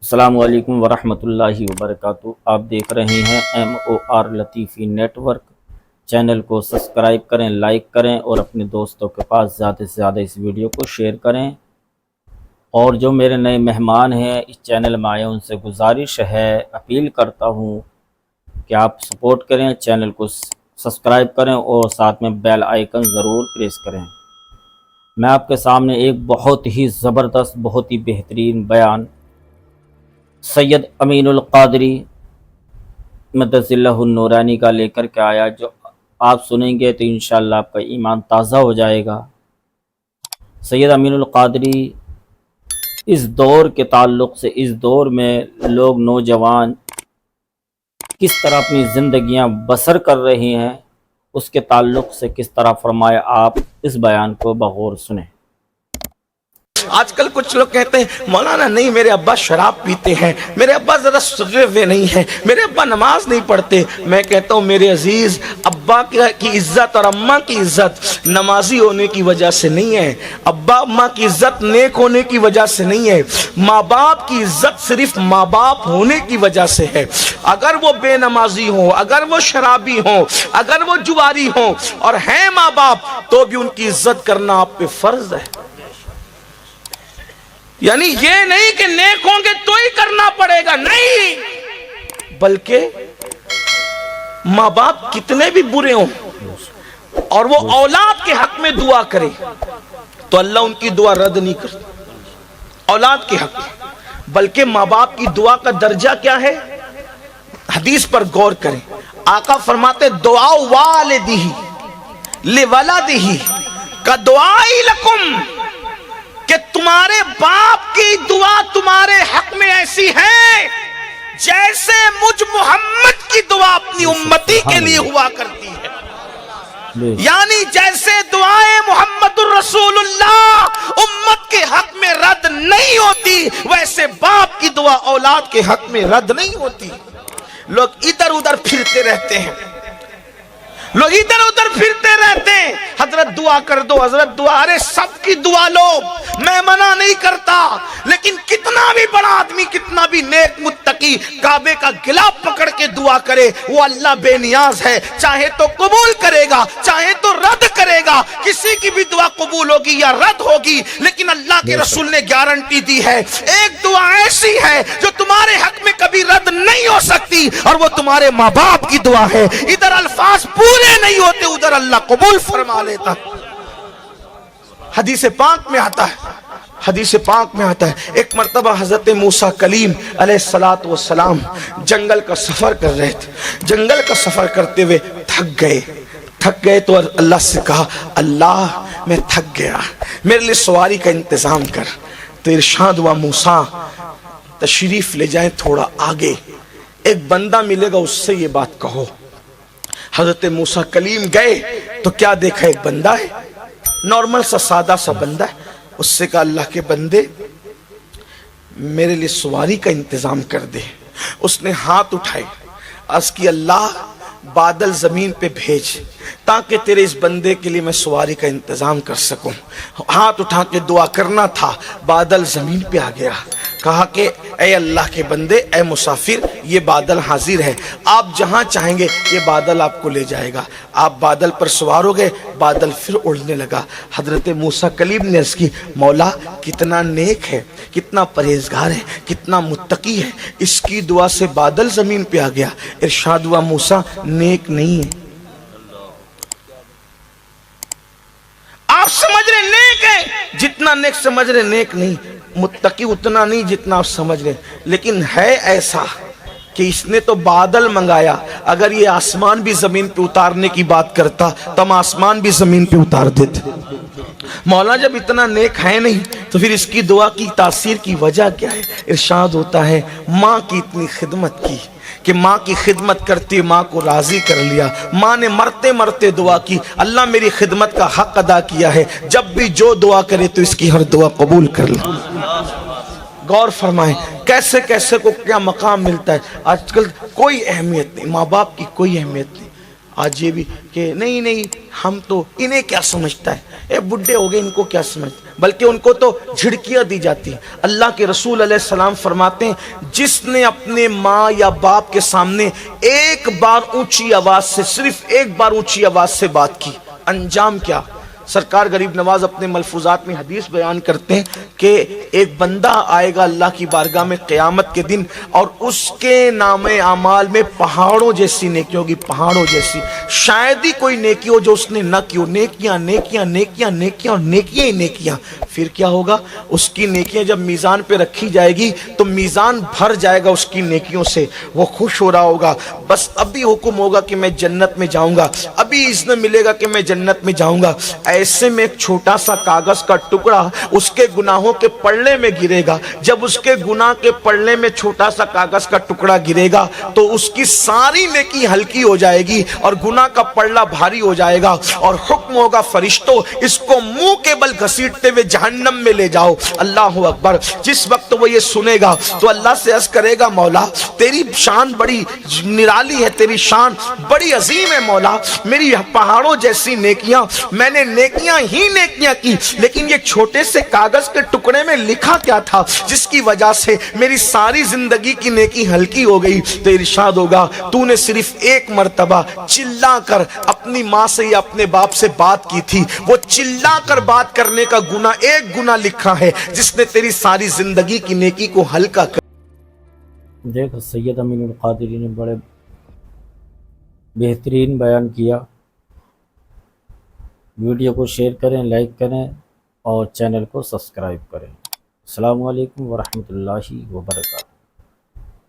السلام علیکم ورحمۃ اللہ وبرکاتہ۔ آپ دیکھ رہے ہیں MOR لطیفی نیٹ ورک۔ چینل کو سبسکرائب کریں، لائک کریں اور اپنے دوستوں کے پاس زیادہ سے زیادہ اس ویڈیو کو شیئر کریں۔ اور جو میرے نئے مہمان ہیں اس چینل میں آئے، ان سے گزارش ہے، اپیل کرتا ہوں کہ آپ سپورٹ کریں، چینل کو سبسکرائب کریں اور ساتھ میں بیل آئیکن ضرور پریس کریں۔ میں آپ کے سامنے ایک بہت ہی زبردست، بہت ہی بہترین بیان سید امین القادری مدث اللہ النورانی کا لے کر کے آیا، جو آپ سنیں گے تو انشاءاللہ آپ کا ایمان تازہ ہو جائے گا۔ سید امین القادری اس دور کے تعلق سے، اس دور میں لوگ نوجوان کس طرح اپنی زندگیاں بسر کر رہے ہیں، اس کے تعلق سے کس طرح فرمایا، آپ اس بیان کو بغور سنیں۔ آج کل کچھ لوگ کہتے ہیں مولانا نہیں، میرے ابا شراب پیتے ہیں، میرے ابا ذرا سدھرے ہوئے نہیں ہیں، میرے ابا نماز نہیں پڑھتے۔ میں کہتا ہوں میرے عزیز، ابا کی عزت اور اماں کی عزت نمازی ہونے کی وجہ سے نہیں ہے، ابا اماں کی عزت نیک ہونے کی وجہ سے نہیں ہے، ماں باپ کی عزت صرف ماں باپ ہونے کی وجہ سے ہے۔ اگر وہ بے نمازی ہوں، اگر وہ شرابی ہوں، اگر وہ جواری ہوں اور ہیں ماں باپ، تو بھی ان کی عزت کرنا آپ پہ فرض ہے۔ یعنی یہ نہیں کہ نیک ہوں گے تو ہی کرنا پڑے گا، نہیں، بلکہ ماں باپ کتنے بھی برے ہوں اور وہ اولاد کے حق میں دعا کرے تو اللہ ان کی دعا رد نہیں کرتا، اولاد کے حق میں۔ بلکہ ماں باپ کی دعا کا درجہ کیا ہے، حدیث پر غور کریں۔ آقا فرماتے دعا والدہ لولدہ کا دعائی لکم، کہ تمہارے باپ کی دعا تمہارے حق میں ایسی ہے جیسے مجھ محمد کی دعا اپنی امتی کے لیے ہوا کرتی ہے۔ یعنی جیسے دعائیں محمد الرسول اللہ امت کے حق میں رد نہیں ہوتی، ویسے باپ کی دعا اولاد کے حق میں رد نہیں ہوتی۔ لوگ ادھر ادھر پھرتے رہتے ہیں، لوگ ادھر ادھر پھرتے رہتے ہیں، حضرت دعا کر دو، حضرت دعا، ارے سب کی دعا لو، میں منع نہیں کرتا، لیکن کتنا بھی بڑا آدمی، کتنا بھی نیک متقی کعبے کا گلاف پکڑ کے دعا کرے، وہ اللہ بے نیاز ہے، چاہے تو قبول کرے گا، چاہے تو رد کرے گا۔ کسی کی بھی دعا قبول ہوگی یا رد ہوگی، لیکن اللہ کے رسول نے گارنٹی دی ہے، ایک دعا ایسی ہے جو تمہارے حق میں کبھی رد نہیں ہو سکتی، اور وہ تمہارے ماں باپ کی دعا ہے۔ ادھر الفاظ پورے نہیں ہوتے، ادھر اللہ قبول فرما لیتا۔ حدیث پاک میں آتا ہے، حدیث پاک میں آتا ہے، ایک مرتبہ حضرت موسیٰ کلیم علیہ السلام جنگل کا سفر کر رہے تھے، جنگل کا سفر کرتے ہوئے تھک گئے تو اللہ سے کہا، اللہ میں تھک گیا، میرے لیے سواری کا انتظام کر۔ تو ارشاد ہوا، موسیٰ تشریف لے جائیں تھوڑا آگے، ایک بندہ ملے گا، اس سے یہ بات کہو۔ حضرت موسیٰ کلیم گئے تو کیا دیکھا، ایک بندہ ہے، نارمل سا سادہ سا بندہ ہے۔ اس سے کہا، اللہ کے بندے میرے لیے سواری کا انتظام کر دے۔ اس نے ہاتھ اٹھائے، عرض کی، اللہ بادل زمین پہ بھیج تاکہ تیرے اس بندے کے لیے میں سواری کا انتظام کر سکوں۔ ہاتھ اٹھا کے دعا کرنا تھا، بادل زمین پہ آ گیا۔ کہا کہ اے اللہ کے بندے، اے مسافر، یہ بادل حاضر ہے، آپ جہاں چاہیں گے یہ بادل آپ کو لے جائے گا۔ آپ بادل پر سوار ہو گئے، بادل پھر اڑنے لگا۔ حضرت موسیٰ کلیم نے عرض کی، مولا کتنا نیک ہے، کتنا پرہیزگار ہے، کتنا متقی ہے، اس کی دعا سے بادل زمین پہ آ گیا۔ ارشاد ہوا، موسیٰ نیک نہیں ہے۔ آپ سمجھ رہے نیک ہے، جتنا نیک سمجھ رہے نیک نہیں، متقی اتنا نہیں جتنا آپ سمجھ رہے، لیکن ہے ایسا کہ اس نے تو بادل منگایا۔ اگر یہ آسمان بھی زمین پہ اتارنے کی بات کرتا تو ہم آسمان بھی زمین پہ اتار دیتے۔ مولا جب اتنا نیک ہے نہیں تو پھر اس کی دعا کی تاثیر کی وجہ کیا ہے؟ ارشاد ہوتا ہے، ماں کی اتنی خدمت کی کہ ماں کی خدمت کرتی ماں کو راضی کر لیا۔ ماں نے مرتے مرتے دعا کی، اللہ میری خدمت کا حق ادا کیا ہے، جب بھی جو دعا کرے تو اس کی ہر دعا قبول کر لے۔ غور فرمائیں کیسے کیسے کو کیا مقام ملتا ہے۔ آج کل کوئی اہمیت نہیں، ماں باپ کی کوئی اہمیت نہیں۔ آج یہ بھی کہ نہیں نہیں ہم تو انہیں کیا سمجھتا ہے، اے بڈھے ہو گئے ان کو کیا سمجھتا ہے، بلکہ ان کو تو جھڑکیاں دی جاتی ہیں۔ اللہ کے رسول علیہ السلام فرماتے ہیں جس نے اپنے ماں یا باپ کے سامنے ایک بار اونچی آواز سے، صرف ایک بار اونچی آواز سے بات کی، انجام کیا؟ سرکار غریب نواز اپنے ملفوظات میں حدیث بیان کرتے ہیں کہ ایک بندہ آئے گا اللہ کی بارگاہ میں قیامت کے دن، اور اس کے نام اعمال میں پہاڑوں جیسی نیکی ہوگی، پہاڑوں جیسی، شاید ہی کوئی نیکی ہو جو اس نے نہ کی ہو، نیکیاں نیکیاں نیکیاں نیکیاں اور نیکیاں ہی نیکیاں۔ پھر کیا ہوگا؟ اس کی نیکیاں جب میزان پہ رکھی جائے گی تو میزان بھر جائے گا اس کی نیکیوں سے، وہ خوش ہو رہا ہوگا، بس ابھی حکم ہوگا کہ میں جنت میں جاؤں گا، ابھی اذن ملے گا کہ میں جنت میں جاؤں گا۔ ایسے میں ایک چھوٹا سا کاغذ کا ٹکڑا اس کے گناہوں کے پلڑے میں گرے گا، جب اس کے گناہ کے پلڑے میں چھوٹا سا کاغذ کا ٹکڑا گرے گا تو اس کی ساری نیکی ہلکی ہو جائے گی اور گناہ کا پلڑا بھاری ہو جائے گا، اور حکم ہوگا فرشتوں اس کو منہ کے بل گھسیٹتے ہوئے جہنم میں لے جاؤ۔ اللہ اکبر۔ جس وقت وہ یہ سنے گا تو اللہ سے عرض کرے گا مولا تیری شان بڑی نرالی ہے، تیری شان بڑی عظیم ہے مولا، میری پہاڑوں جیسی نیکیاں، میں نے نیکیاں ہی نیکیاں کی، لیکن یہ چھوٹے سے کاغذ کے ٹکڑے میں لکھا کیا تھا جس کی وجہ سے میری ساری زندگی کی نیکی ہلکی ہو گئی؟ تو ارشاد ہوگا تو نے صرف ایک مرتبہ چلا کر اپنی ماں سے یا اپنے باپ سے بات کی تھی، وہ چلا کر بات کرنے کا گناہ ایک گناہ لکھا ہے جس نے تیری ساری زندگی کی نیکی کو ہلکا کر۔ دیکھو سید امین القادری نے بڑے بہترین بیان کیا۔ ویڈیو کو شیئر کریں، لائک کریں اور چینل کو سبسکرائب کریں۔ السلام علیکم ورحمۃ اللہ وبرکاتہ۔